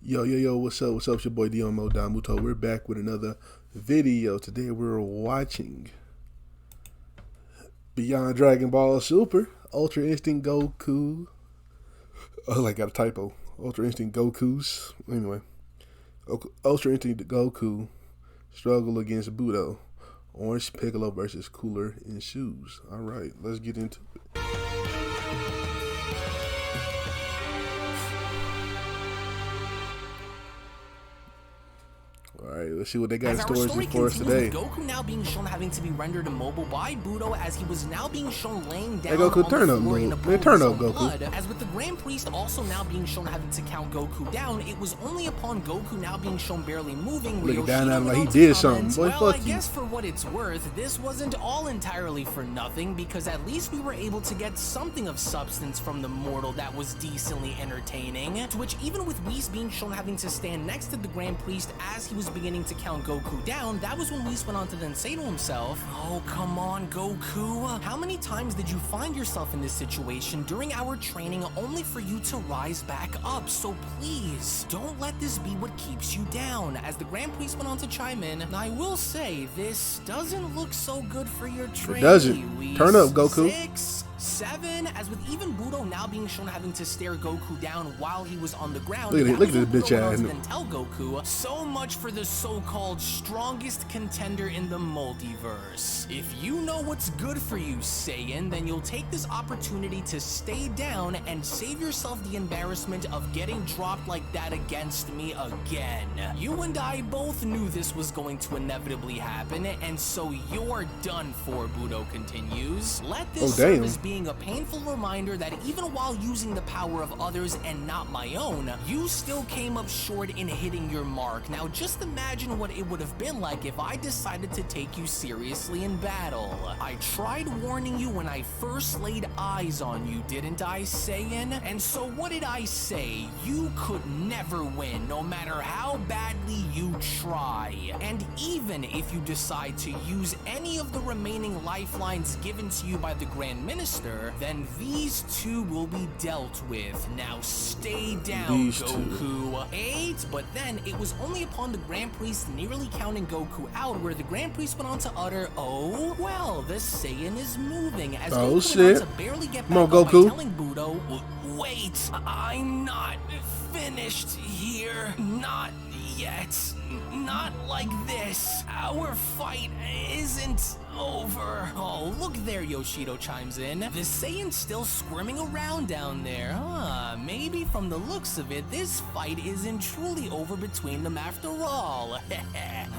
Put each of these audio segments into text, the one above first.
Yo, what's up? What's up? It's your boy Domuto. We're back with another video. Today we're watching Beyond Dragon Ball Super, Ultra Instinct Goku. Oh, I got a typo. Ultra Instinct Gokus. Anyway, Ultra Instinct Goku struggle against Budo. Orange Piccolo versus Cooler in Shoes. All right, let's get into it. Alright, let's see what they got in storage for us today. Goku now being shown having to be rendered immobile by Budo as he was now being shown laying down hey, Goku, turn up, Goku. Blood. As with the Grand Priest also now being shown having to count Goku down, it was only upon Goku now being shown barely moving. Looking down at him like he did something. Boy, well, fuck I guess for what it's worth, this wasn't all entirely for nothing, because at least we were able to get something of substance from the mortal that was decently entertaining. To which, even with Whis being shown having to stand next to the Grand Priest as he was beginning to count Goku down, that was when Whis went on to then say to himself, "Oh, come on, Goku. How many times did you find yourself in this situation during our training only for you to rise back up? So please, don't let this be what keeps you down." As the Grand Priest went on to chime in, I will say, this doesn't look so good for your training. It doesn't. Whis. Turn up, Goku. 6, 7, as with even Budo now being shown having to stare Goku down while he was on the ground. Look at this bitch ass. And tell Goku, so much for the so-called strongest contender in the multiverse. If you know what's good for you, Saiyan, then you'll take this opportunity to stay down and save yourself the embarrassment of getting dropped like that against me again. You and I both knew this was going to inevitably happen, and so you're done for, Budo continues. Let this serve as being a painful reminder that even while using the power of others and not my own, you still came up short in hitting your mark. Now just imagine what it would have been like if I decided to take you seriously in battle. I tried warning you when I first laid eyes on you, didn't I, Saiyan? And so what did I say? You could never win, no matter how badly you try. And even if you decide to use any of the remaining lifelines given to you by the Grand Minister, then these two will be dealt with. Now stay down, Goku. 8, but then it was only upon the Grand Priest nearly counting Goku out where the Grand Priest went on to utter, "Oh, well, the Saiyan is moving," as Goku went on to barely get back up by telling Budo, "Wait, I'm not finished here. Not yet. Not like this. Our fight isn't over." Oh, look there, Yoshido chimes in. The Saiyan's still squirming around down there. Maybe from the looks of it, this fight isn't truly over between them after all.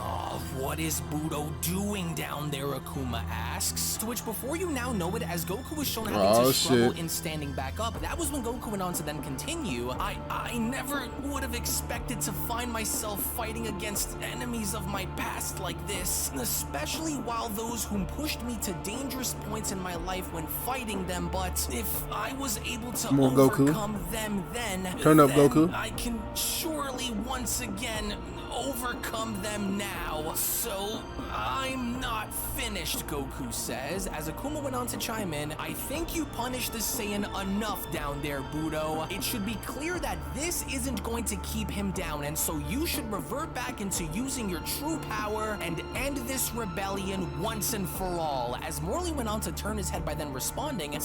Oh, what is Budo doing down there, Akuma asks. To which, before you now know it, as Goku was shown having to struggle in standing back up, that was when Goku went on to then continue, I never would have expected to find myself fighting against enemies of my past like this, especially while those whom pushed me to dangerous points in my life when fighting them, but if I was able to overcome them then Goku. I can surely once again overcome them now. So I'm not finished, Goku says. As Akuma went on to chime in, "I think you punished the Saiyan enough down there, Budo. It should be clear that this isn't going to keep him down, and so you should revert back into using your true power and end this rebellion once and for all." As Morley went on to turn his head by then responding,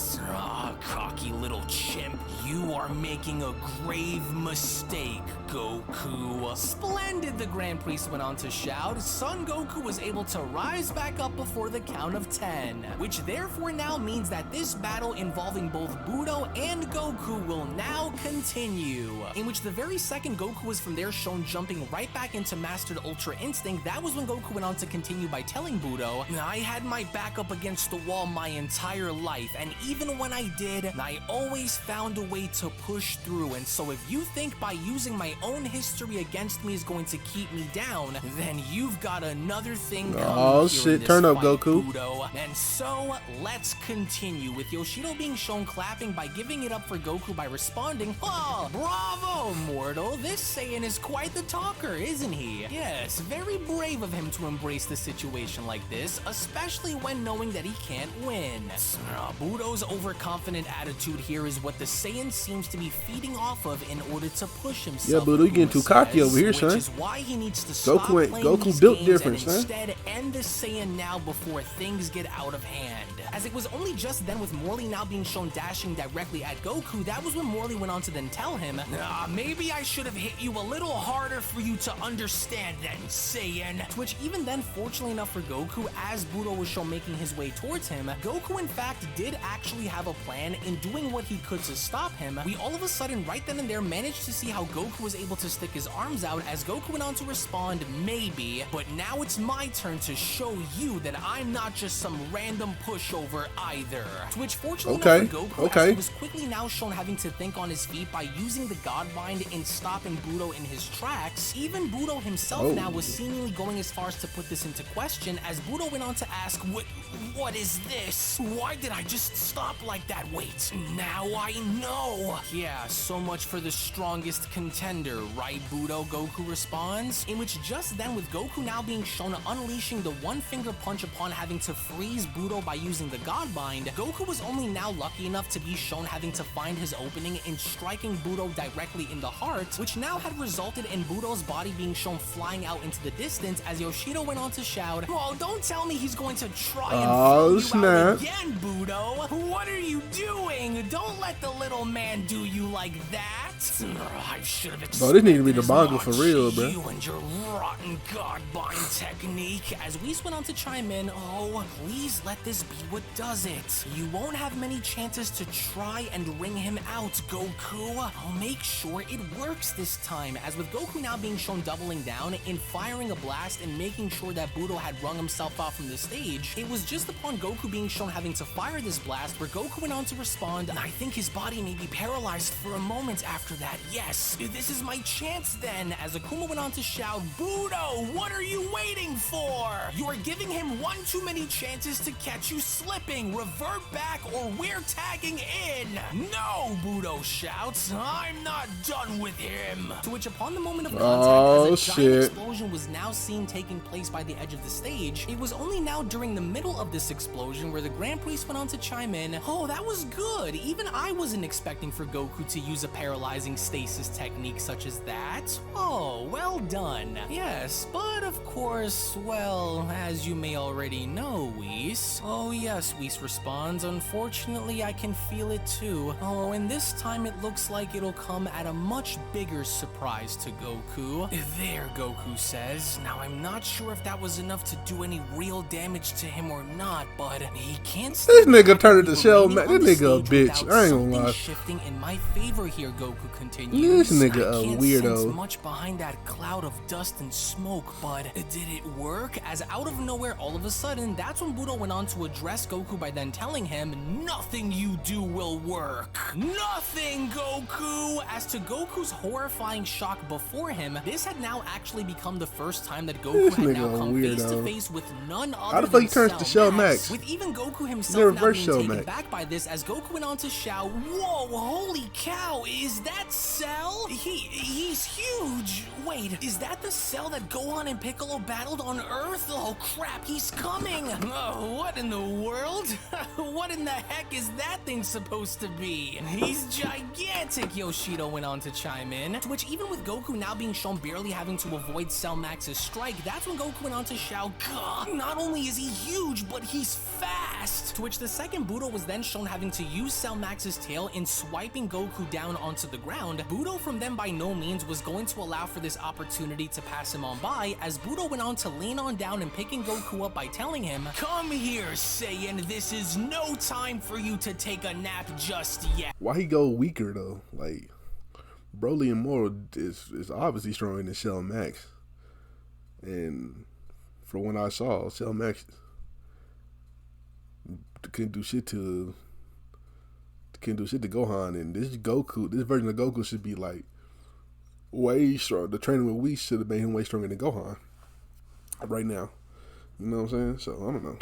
"Cocky little chimp, you are making a grave mistake, Goku." "Splendid," the Grand Priest went on to shout. Son Goku was able to rise back up before the count of 10, which therefore now means that this battle involving both Budo and Goku will now continue. In which the very second Goku was from there shown jumping right back into Mastered Ultra Instinct, that was when Goku went on to continue by telling Budo, "I had my back up against the wall my entire life, and even when I did, I always found a way to push through, and so if you think by using my own history against me is going to keep me down, then you've got another thing coming. Oh shit, turn up, Goku. Budo. And so, let's continue with Yoshido being shown clapping by giving it up for Goku by responding, "Oh, bravo, mortal. This Saiyan is quite the talker, isn't he?" Yes, very brave of him to embrace the situation like this, especially when knowing that he can't win. Budo's overconfident attitude here is what the Saiyan seems to be feeding off of in order to push himself. Yeah, Budo, you getting too cocky over here, son. Which is why he needs to stop playing Goku built different, and son. instead end the Saiyan now before things get out of hand. As it was only just then with Morley now being shown dashing directly at Goku, that was when Morley went on to then tell him, maybe I should have hit you a little harder for you to understand then, Saiyan. To which even then, fortunately enough for Goku, as Budo was shown making his way towards him, Goku in fact did actually have a plan in doing what he could to stop him. We all of a sudden right then and there managed to see how Goku was able to stick his arms out as Goku went on to respond, maybe, but now it's my turn to show you that I'm not just some random pushover either. To which fortunately enough for Goku, as he was quickly now shown having to think on his feet by using the God Bind in stopping Budo in his tracks, even Budo himself now was seemingly going as far as to put this into question as Budo went on to ask, what is this? Why did I just stop like that? Wait, now I know. Yeah, so much for the strongest contender, right, Budo? Goku responds. In which just then, with Goku now being shown unleashing the one-finger punch upon having to freeze Budo by using the God Bind, Goku was only now lucky enough to be shown having to find his opening in striking Budo directly in the heart, which now had resulted in Budo's body being shown flying out into the distance as Yoshido went on to shout, "Oh, don't tell me he's going to try and throw you out again, Budo. What are you doing? Don't let the little man do you like that." I should have expected this need to be the manga for real, bro. You and your rotten God Bind technique. As Whis went on to chime in, "Oh, please let this be what does it. You won't have many chances to try and wring him out, Goku. I'll make sure it works this time." As with Goku now being shown doubling down in firing a blast and making sure that Budo had wrung himself out from the stage, it was just upon Goku being shown having to fire this blast where Goku went on to respond, "I think his body may be paralyzed for a moment after that. Yes, this is my chance then." As Akuma went on to shout, "Budo, what are you waiting for? You are giving him one too many chances to catch you slipping. Revert back or we're tagging in." "No," Budo shouts, "I'm not done with him." To which upon the moment of contact, as a giant explosion was now seen taking place by the edge of the stage, it was only now during the middle of this explosion where the Grand Priest went on to chime in, "Oh, that was good. Even I wasn't expecting for Goku to use a paralyzing stasis technique such as that. Oh, well done." Yes, but of course, well, as you may already know, Whis. "Oh yes," Whis responds, "unfortunately I can feel it too. Oh, and this time it looks like it'll come at a much bigger surprise to Goku." "There," Goku says. "Now I'm not sure if that was enough to do any real damage to him or not, but he can't." This nigga turned into Shell Max. This nigga a bitch. I ain't gonna lie. Shifting in my favor here, Goku continues. This nigga a I can't weirdo. sense much behind that cloud of dust and smoke, but did it work? As out of nowhere, all of a sudden, that's when Budo went on to address Goku by then telling him, "Nothing you do will work. Nothing, Goku!" As to Goku's horrifying shock before him, this had now actually become the first time that Goku had now come face to face with none other How the fuck he than turns to Shell Max? with even Goku himself now being taken Max. back by this as Goku went on to shout, "Whoa, holy cow, is that Cell? He's huge. Wait, is that the Cell that Gohan and Piccolo battled on Earth? Oh crap, he's coming. Oh, what in the world? What in the heck is that thing supposed to be? He's gigantic," Yoshido went on to chime in. To which even with Goku now being shown barely having to avoid Cell Max's strike, that's when Goku went on to shout, "God, not only is he huge, but he's fast." To which the second Budo was then shown having to use Cell Max's tail in swiping Goku down onto the ground. Budo from then by no means was going to allow for this opportunity to pass him on by, as Budo went on to lean on down and picking Goku up by telling him, "Come here, Saiyan, this is no time for you to take a nap just yet." Why he go weaker though? Like Broly and Moro is obviously stronger than Shell Max. And from what I saw, Cell Max couldn't do shit to Gohan, and this version of Goku should be like way strong. The training with Whis should have made him way stronger than Gohan right now. You know what I'm saying? So, I don't know.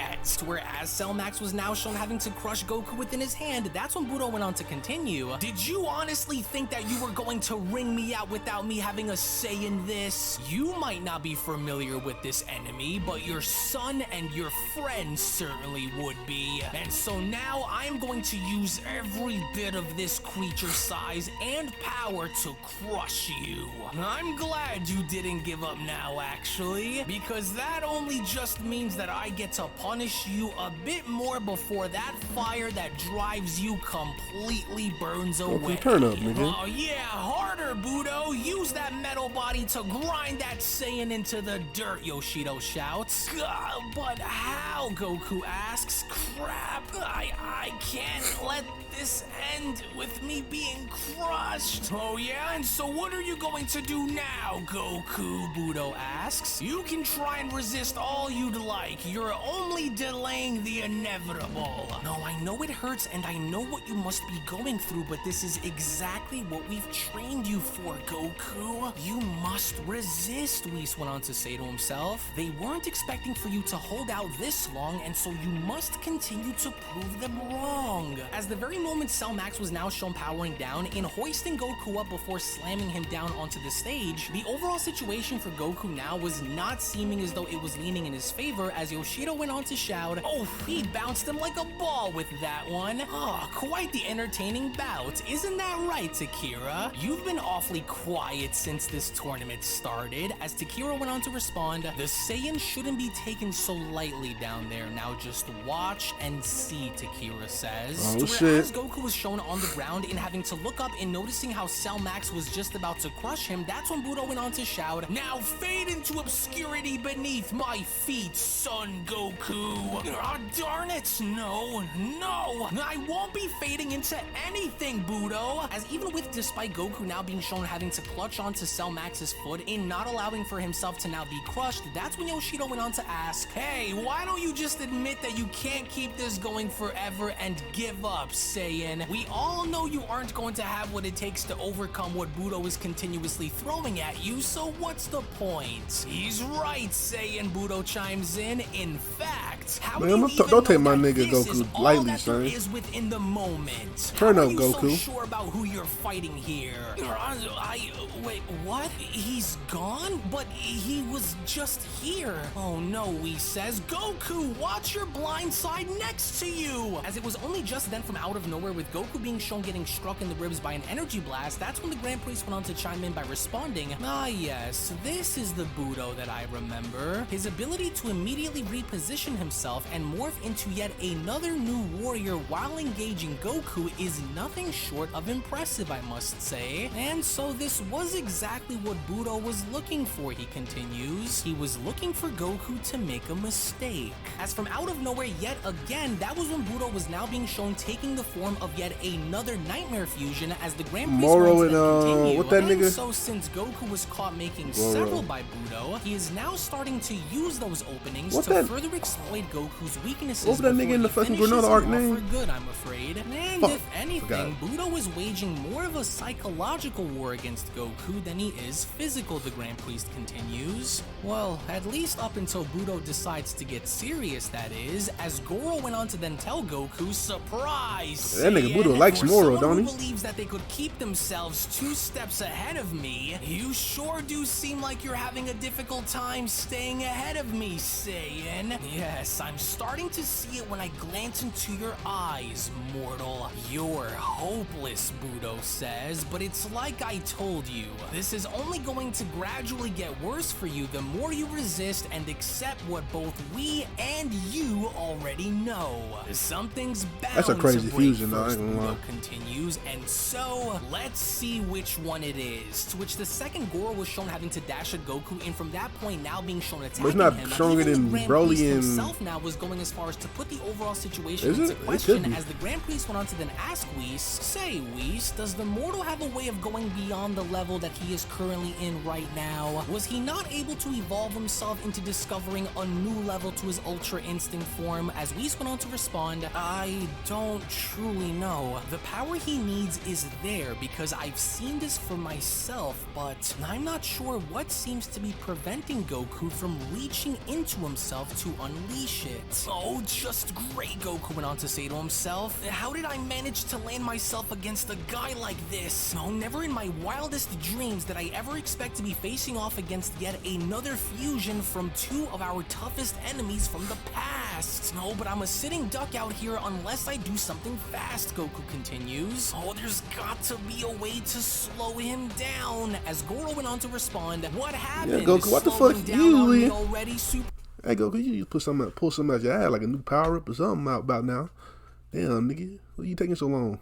Whereas Cell Max was now shown having to crush Goku within his hand, that's when Budo went on to continue. Did you honestly think that you were going to ring me out without me having a say in this? You might not be familiar with this enemy, but your son and your friends certainly would be. And so now I'm going to use every bit of this creature's size and power to crush you. I'm glad you didn't give up now, actually, because that only just means that I get to punish you a bit more before that fire that drives you completely burns away. Okay, turn up, nigga. Oh yeah, harder, Budo. Use that metal body to grind that Saiyan into the dirt, Yoshido shouts. But how, Goku asks. Crap, I can't let this end with me being crushed. Oh yeah, and so what are you going to do now, Goku? Budo asks. You can try and resist all you'd like. You're only delaying the inevitable. No, I know it hurts and I know what you must be going through, but this is exactly what we've trained you for, Goku. You must resist, Whis went on to say to himself. They weren't expecting for you to hold out this long, and so you must continue to prove them wrong. As the very moment Cell Max was now shown powering down, in hoisting Goku up before slamming him down onto the stage, the overall situation for Goku now was not seeming as though it was leaning in his favor, as Yoshido went on to shout, oh, he bounced him like a ball with that one. Oh, quite the entertaining bout. Isn't that right, Takira? You've been awfully quiet since this tournament started. As Takira went on to respond, the Saiyans shouldn't be taken so lightly down there. Now just watch and see, Takira says. Oh, Whereas shit. Goku was shown on the ground and having to look up and noticing how Cell Max was just about to crush him, that's when Budo went on to shout, now fade into obscurity beneath my feet, son Goku. Oh, darn it, no, I won't be fading into anything, Budo. As even with despite Goku now being shown having to clutch onto Cell Max's foot in not allowing for himself to now be crushed, that's when Yoshido went on to ask, hey, why don't you just admit that you can't keep this going forever and give up, Saiyan? We all know you aren't going to have what it takes to overcome what Budo is continuously throwing at you, so what's the point? He's right, Saiyan, Budo chimes in. In fact, how Man, do you don't even take know my that nigga this Goku is all lightly, that there son. is within the moment? Turn How up, are you Goku. so sure about who you're fighting here? Wait, what? He's gone? But he was just here. Oh no, he says. Goku, watch your blind side next to you! As it was only just then from out of nowhere, with Goku being shown getting struck in the ribs by an energy blast, that's when the Grand Priest went on to chime in by responding, ah yes, this is the Budo that I remember. His ability to immediately reposition himself and morph into yet another new warrior while engaging Goku is nothing short of impressive, I must say. And so this was exactly what Budo was looking for, he continues. He was looking for Goku to make a mistake. As from out of nowhere yet again, that was when Budo was now being shown taking the form of yet another Nightmare fusion, as the Grand Priest Moro wants to and, continue. what that And nigga? so since Goku was caught making Moro. several by Budo, he is now starting to use those openings What to that- further exploit Goku's weaknesses. What was that nigga before in the he fucking finishes Granada him arc off name? For good, I'm afraid. And Fuck, if anything, forgot. Budo is waging more of a psychological war against Goku than he is physical, the Grand Priest continues. Well, at least up until Budo decides to get serious, that is, as Goro went on to then tell Goku, surprise! That nigga Budo Saiyan, likes for Moro, someone don't who he? believes that they could keep themselves 2 steps ahead of me, you sure do seem like you're having a difficult time staying ahead of me, Saiyan. Yes, I'm starting to see it when I glance into your eyes, mortal. You're hopeless, Budo says, but it's like I told you. This is only going to gradually get worse for you the more you resist and accept what both we and you already know. Something's bound That's a crazy to break fusion, though, I first, ain't gonna lie. Budo continues, and so let's see which one it is. To which the second Goro was shown having to dash at Goku, and from that point now being shown attacking But it's not him. shown stronger Even than the Grand Broly Priest and... himself now was going as far as to put the overall situation Is into it? It question could be. as the Grand Priest went on to then ask Whis, say Whis, does the mortal have a way of going beyond the level that he is currently in right now? Was he not able to evolve himself into discovering a new level to his Ultra Instinct form? As Whis went on to respond, I don't truly know. The power he needs is there because I've seen this for myself, but I'm not sure what seems to be preventing Goku from reaching into himself to unleash it. Oh, just great, Goku went on to say to himself. How did I manage to land myself against a guy like this? No, never in my wildest dreams did I ever expect to be facing off against yet another fusion from two of our toughest enemies from the past. No, but I'm a sitting duck out here unless I do something fast, Goku continues. Oh, there's got to be a way to slow him down. As Goro went on to respond, what happened? Yeah, Goku, what the Slowing fuck down you, on me Lee? already, super. Hey, Goku, you pull something out your ass, like a new power-up or something out about now. Damn, nigga. What you taking so long?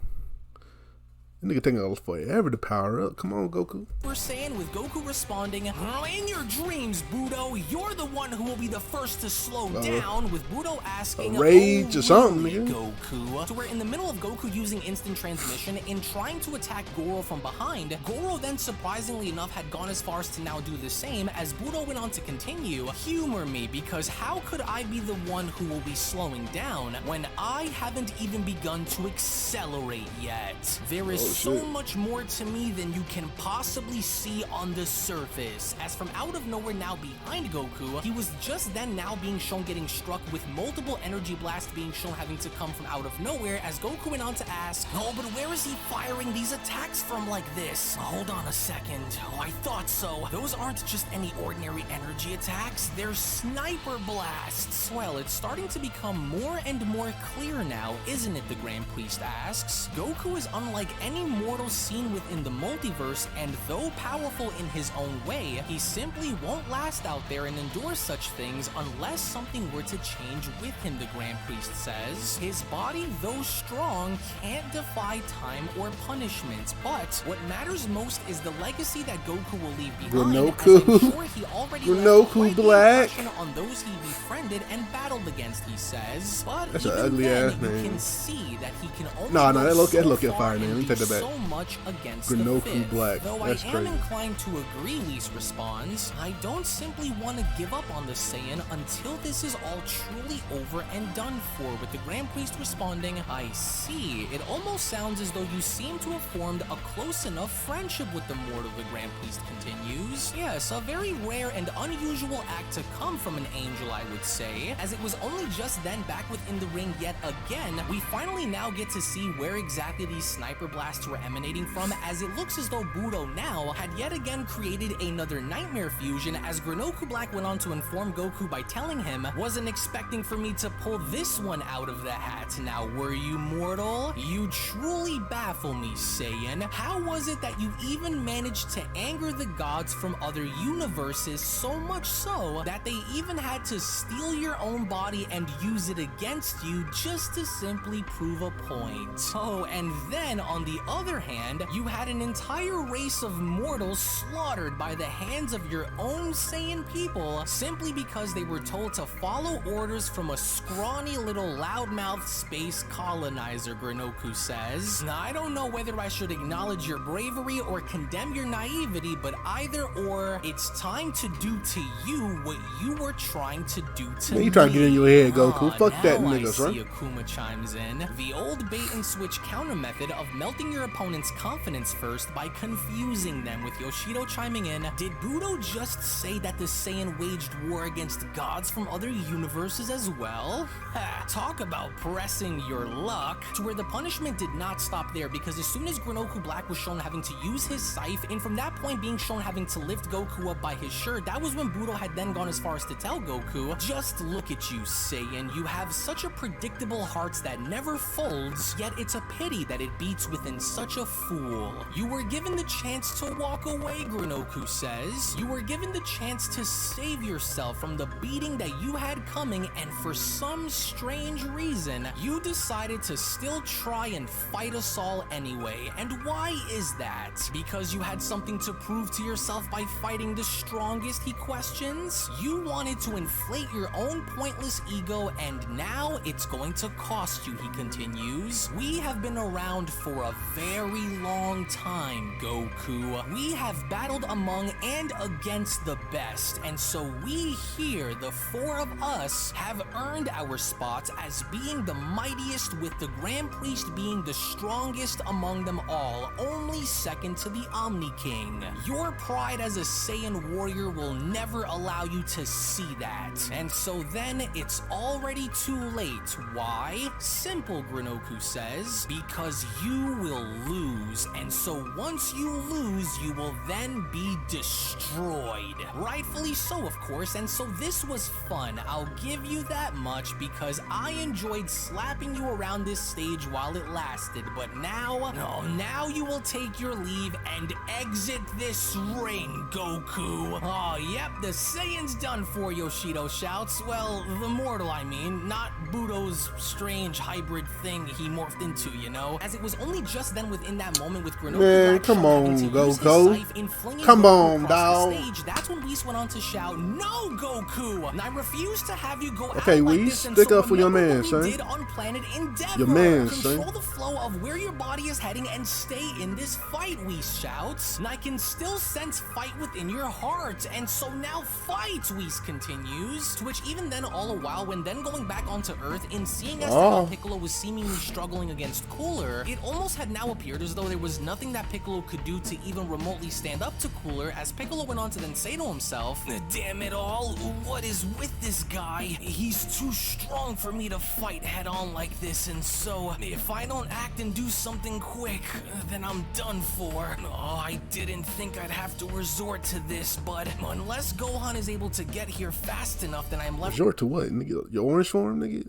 Nigga taking forever to power up. Come on, Goku. We're saying with Goku responding, in your dreams, Budo, you're the one who will be the first to slow down, with Budo asking, rage or something, really, nigga? Goku? So we're in the middle of Goku using instant transmission in trying to attack Goro from behind. Goro then surprisingly enough had gone as far as to now do the same as Budo went on to continue, humor me, because how could I be the one who will be slowing down when I haven't even begun to accelerate yet? There is so much more to me than you can possibly see on the surface. As from out of nowhere now behind Goku, he was just then now being shown getting struck with multiple energy blasts being shown having to come from out of nowhere as Goku went on to ask, oh, but where is he firing these attacks from like this? Hold on a second. Oh, I thought so. Those aren't just any ordinary energy attacks. They're sniper blasts. Well, it's starting to become more and more clear now, isn't it? The Grand Priest asks. Goku is unlike any mortal seen within the multiverse, and though powerful in his own way, he simply won't last out there and endure such things unless something were to change with him, the Grand Priest says. His body, though strong, can't defy time or punishment, but what matters most is the legacy that Goku will leave behind, as I'm sure he already left quite the impression on those he befriended and battled against, he says. But that's even an ugly then, ass you name. can see that he can only that look at fire, and man. Let me do take that back. so much against Goku the fifth. Black. Though That's I am crazy. inclined to agree, Whis responds, I don't simply want to give up on the Saiyan until this is all truly over and done for, with the Grand Priest responding, I see. It almost sounds as though you seem to have formed a close enough friendship with the mortal, the Grand Priest continues. Yes, a very rare and unusual act to come from an angel, I would say, as it was only just then back within the ring yet again, we finally now get to see where exactly these sniper blasts were emanating from, as it looks as though Budo now had yet again created another nightmare fusion, as Goku Black went on to inform Goku by telling him, wasn't expecting for me to pull this one out of the hat. Now, were you, mortal? You truly baffle me, Saiyan. How was it that you even managed to anger the gods from other universes so much so that they even had to steal your own body and use it against you just to simply prove a point? Oh, and then on the other hand, you had an entire race of mortals slaughtered by the hands of your own Saiyan people simply because they were told to follow orders from a scrawny little loudmouth space colonizer, Goku says. Now, I don't know whether I should acknowledge your bravery or condemn your naivety, but either or, it's time to do to you what you were trying to do to me. You trying to get in your head, Goku. Fuck that niggas, right? Akuma chimes in. The old bait and switch counter method of melting your opponent's confidence first by confusing them, with Yoshido chiming in. Did Budo just say that the Saiyan waged war against gods from other universes as well? Ha, talk about pressing your luck. To where the punishment did not stop there, because as soon as Goku Black was shown having to use his scythe, and from that point being shown having to lift Goku up by his shirt, that was when Budo had then gone as far as to tell Goku, just look at you, Saiyan. You have such a predictable heart that never folds, yet it's a pity that it beats within such a fool. You were given the chance to walk away, Goku says. You were given the chance to save yourself from the beating that you had coming, and for some strange reason, you decided to still try and fight us all anyway. And why is that? Because you had something to prove to yourself by fighting the strongest, he questions? You wanted to inflate your own pointless ego, and now it's going to cost you, he continues. We have been around for a very long time, Goku. We have battled among and against the best, and so we here, the four of us, have earned our spots as being the mightiest, with the Grand Priest being the strongest among them all, only second to the Omni King. Your pride as a Saiyan warrior will never allow you to see that, and so then it's already too late. Why? Simple, Goku says, because you will lose, and so once you lose, you will then be destroyed. Rightfully so, of course, and so this was fun, I'll give you that much, because I enjoyed slapping you around this stage while it lasted, but now, now you will take your leave and exit this ring, Goku. Oh, yep, the Saiyan's done for, Yoshido shouts. Well, the mortal, I mean, not Budo's strange hybrid thing he morphed into, you know? As it was only just then within that moment with Goku, man, come on, Goku. Come on, dog. That's when Whis went on to shout, "No, Goku! And I refuse to have you go okay, out like Whis, this." And stick so up for your man, what son. we did on Planet Endeavor. Your man, Control son. the flow of where your body is heading and stay in this fight, Whis shouts. And I can still sense fight within your heart, and so now fight, Whis continues. To which even then, all a while, when then going back onto Earth, in seeing as to how Piccolo was seemingly struggling against Cooler, it almost had now appeared as though there was nothing that Piccolo could do to even remotely stand up to Cooler, as Piccolo went on to then say to himself, "Damn it all, what is with this guy? He's too strong for me to fight head on like this, and so if I don't act and do something quick, then I'm done for. Oh, I didn't think I'd have to resort to this, but unless Gohan is able to get here fast enough, then I'm left." Resort to what, nigga? Your orange form, nigga?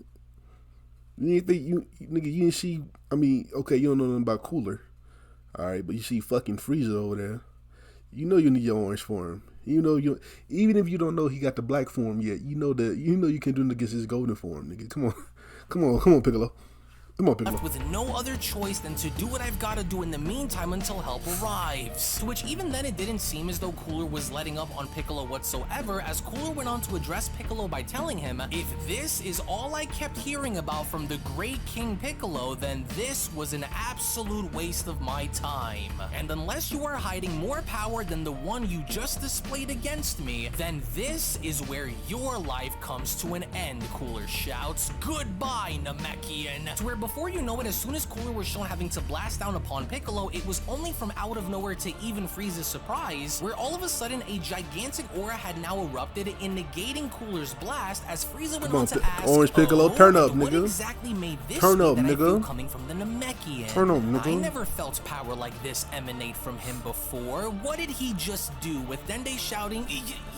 You think nigga, you didn't see, I mean, okay, you don't know nothing about Cooler. Alright, but you see fucking Frieza over there. You know you need your orange form. You know even if you don't know he got the black form yet, you know you can do it against his golden form, nigga. Come on, Piccolo. Come on, Piccolo. Left with no other choice than to do what I've got to do in the meantime until help arrives. To which even then it didn't seem as though Cooler was letting up on Piccolo whatsoever, as Cooler went on to address Piccolo by telling him, "If this is all I kept hearing about from the great King Piccolo, then this was an absolute waste of my time. And unless you are hiding more power than the one you just displayed against me, then this is where your life comes to an end," Cooler shouts. "Goodbye, Namekian." To where before you know it, as soon as Cooler was shown having to blast down upon Piccolo, it was only from out of nowhere to even Frieza's surprise, where all of a sudden a gigantic aura had now erupted in negating Cooler's blast, as Frieza went on to ask, Orange Piccolo, turn up, what nigga. exactly made this Turn up, that I nigga. feel coming from the Namekian? Turn up, nigga. I never felt power like this emanate from him before. What did he just do? With Dende shouting,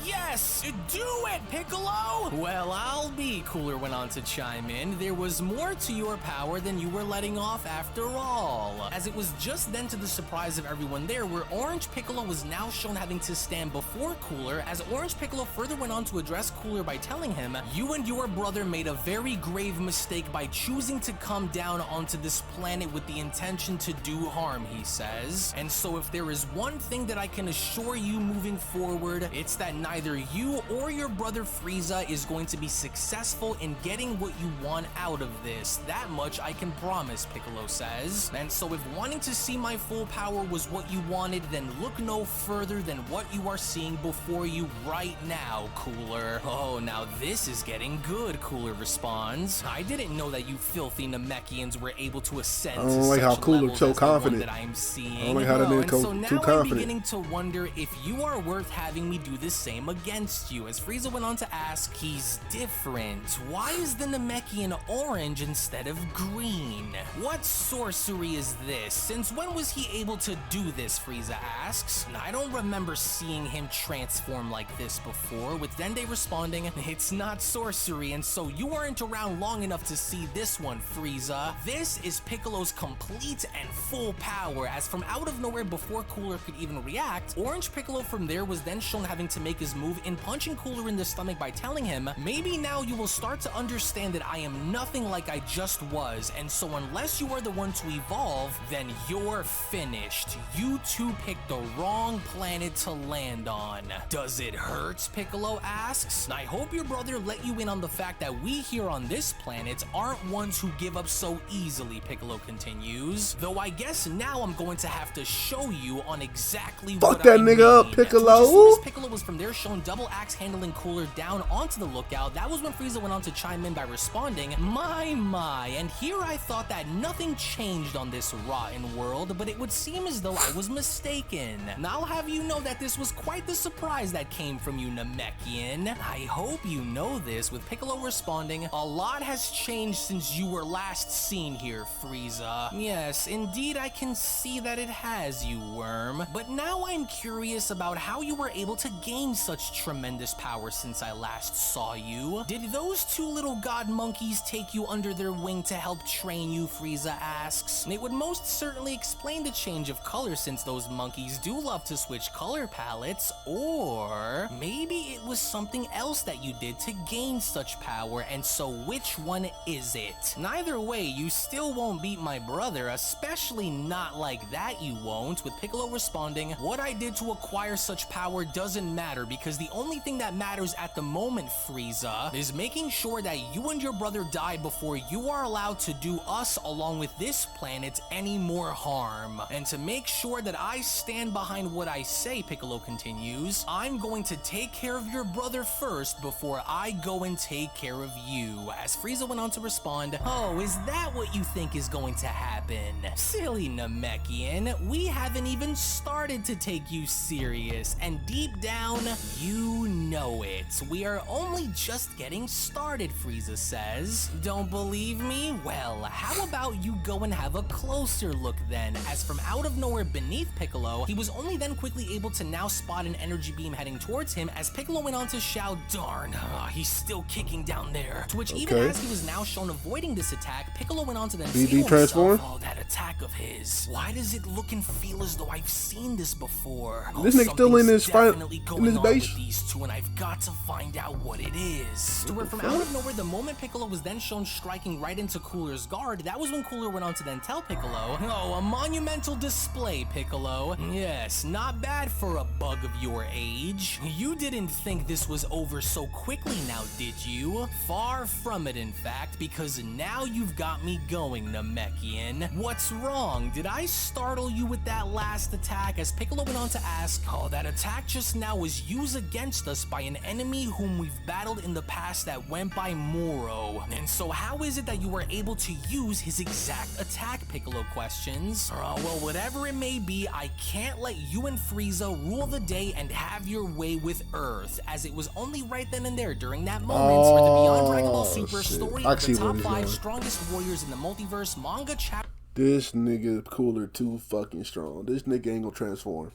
"Yes, do it, Piccolo!" "Well, I'll be," Cooler went on to chime in. "There was more to your power than you were letting off after all." As it was just then, to the surprise of everyone there, where Orange Piccolo was now shown having to stand before Cooler, as Orange Piccolo further went on to address Cooler by telling him, "You and your brother made a very grave mistake by choosing to come down onto this planet with the intention to do harm," he says. "And so if there is one thing that I can assure you moving forward, it's that neither you or your brother Frieza is going to be successful in getting what you want out of this. That much I can promise," Piccolo says. "And so if wanting to see my full power was what you wanted, then look no further than what you are seeing before you right now, Cooler." "Oh, now this is getting good," Cooler responds. "I didn't know that you filthy Namekians were able to ascend I don't like to how such Cooler levels so as the one confident. that I'm seeing. I don't like how that nigga And so too now confident. I'm beginning to wonder if you are worth having me do the same against you." As Frieza went on to ask, "He's different. Why is the Namekian orange instead of green?" green. What sorcery is this? Since when was he able to do this, Frieza asks. I don't remember seeing him transform like this before, with Dende responding, it's not sorcery, and so you weren't around long enough to see this one, Frieza. This is Piccolo's complete and full power, as from out of nowhere before Cooler could even react, Orange Piccolo from there was then shown having to make his move in punching Cooler in the stomach by telling him, maybe now you will start to understand that I am nothing like I just was, and so unless you are the one to evolve, then you're finished. You two picked the wrong planet to land on. Does it hurt? Piccolo asks. I hope your brother let you in on the fact that we here on this planet aren't ones who give up so easily, Piccolo continues. Though I guess now I'm going to have to show you on exactly what I mean. Fuck that nigga up, Piccolo. As soon as Piccolo was from there shown double axe handling Cooler down onto the lookout, that was when Frieza went on to chime in by responding, my, and here I thought that nothing changed on this rotten world, but it would seem as though I was mistaken. I'll have you know that this was quite the surprise that came from you, Namekian. I hope you know this, with Piccolo responding, a lot has changed since you were last seen here, Frieza. Yes, indeed I can see that it has, you worm. But now I'm curious about how you were able to gain such tremendous power since I last saw you. Did those two little god monkeys take you under their wing to help train you, Frieza asks. It would most certainly explain the change of color since those monkeys do love to switch color palettes, or maybe it was something else that you did to gain such power, and so which one is it? Neither way, you still won't beat my brother, especially not like that you won't, with Piccolo responding, what I did to acquire such power doesn't matter because the only thing that matters at the moment, Frieza, is making sure that you and your brother die before you are allowed to do us along with this planet any more harm. And to make sure that I stand behind what I say, Piccolo continues, I'm going to take care of your brother first before I go and take care of you. As Frieza went on to respond, oh, is that what you think is going to happen? Silly Namekian, we haven't even started to take you serious, and deep down, you know it. We are only just getting started, Frieza says. Don't believe me? Well, how about you go and have a closer look then, as from out of nowhere beneath Piccolo, he was only then quickly able to now spot an energy beam heading towards him as Piccolo went on to shout, darn, he's still kicking down there. To which even as he was now shown avoiding this attack, Piccolo went on to then say to himself, oh, that attack of his. Why does it look and feel as though I've seen this before? This nigga still in his fight, in his base. With these two, and I've got to find out what it is. To where from out of nowhere, the moment Piccolo was then shown striking right into Cooler's guard, that was when Cooler went on to then tell Piccolo, oh, a monumental display, Piccolo. Yes, not bad for a bug of your age. You didn't think this was over so quickly now, did you? Far from it, in fact, because now you've got me going, Namekian. What's wrong? Did I startle you with that last attack? As Piccolo went on to ask, oh, that attack just now was used against us by an enemy whom we've battled in the past that went by Moro. And so how is it that you were able to use his exact attack, Piccolo questions? Well, whatever it may be, I can't let you and Frieza rule the day and have your way with Earth, as it was only right then and there during that moment where the Beyond Dragon Ball Super story of the top 5 strongest warriors in the multiverse manga chapter. This nigga Cooler too fucking strong. This nigga ain't gonna transform.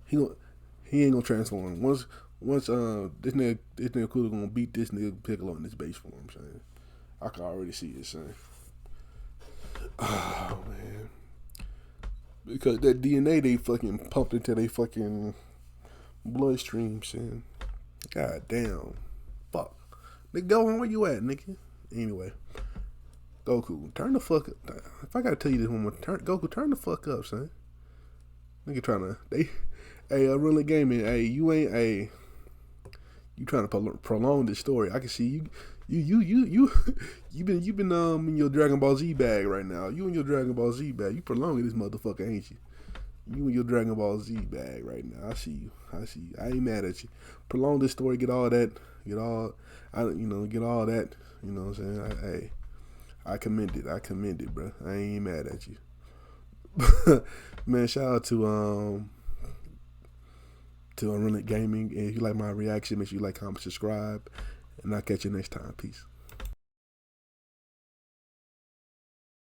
He ain't gonna transform. Once this nigga Cooler gonna beat this nigga Piccolo in this base form, saying. I can already see it, son. Oh man. Because that DNA they fucking pumped into they fucking bloodstream, son. God damn. Fuck. Nigga, go on, where you at, nigga? Anyway. Goku, turn the fuck up. If I gotta tell you this one more, Goku, turn the fuck up, son. Nigga trying to, hey, UnrealEntGaming, hey, you trying to prolong this story. I can see you've been in your Dragon Ball Z bag right now. You in your Dragon Ball Z bag. You prolonging this motherfucker, ain't you? You in your Dragon Ball Z bag right now. I see you. I ain't mad at you. Prolong this story, get all that. You know what I'm saying? I commend it, bro. I ain't mad at you. Man, shout out to UnrealEntGaming. And if you like my reaction, make sure you like, comment, subscribe, and I'll catch you next time. Peace.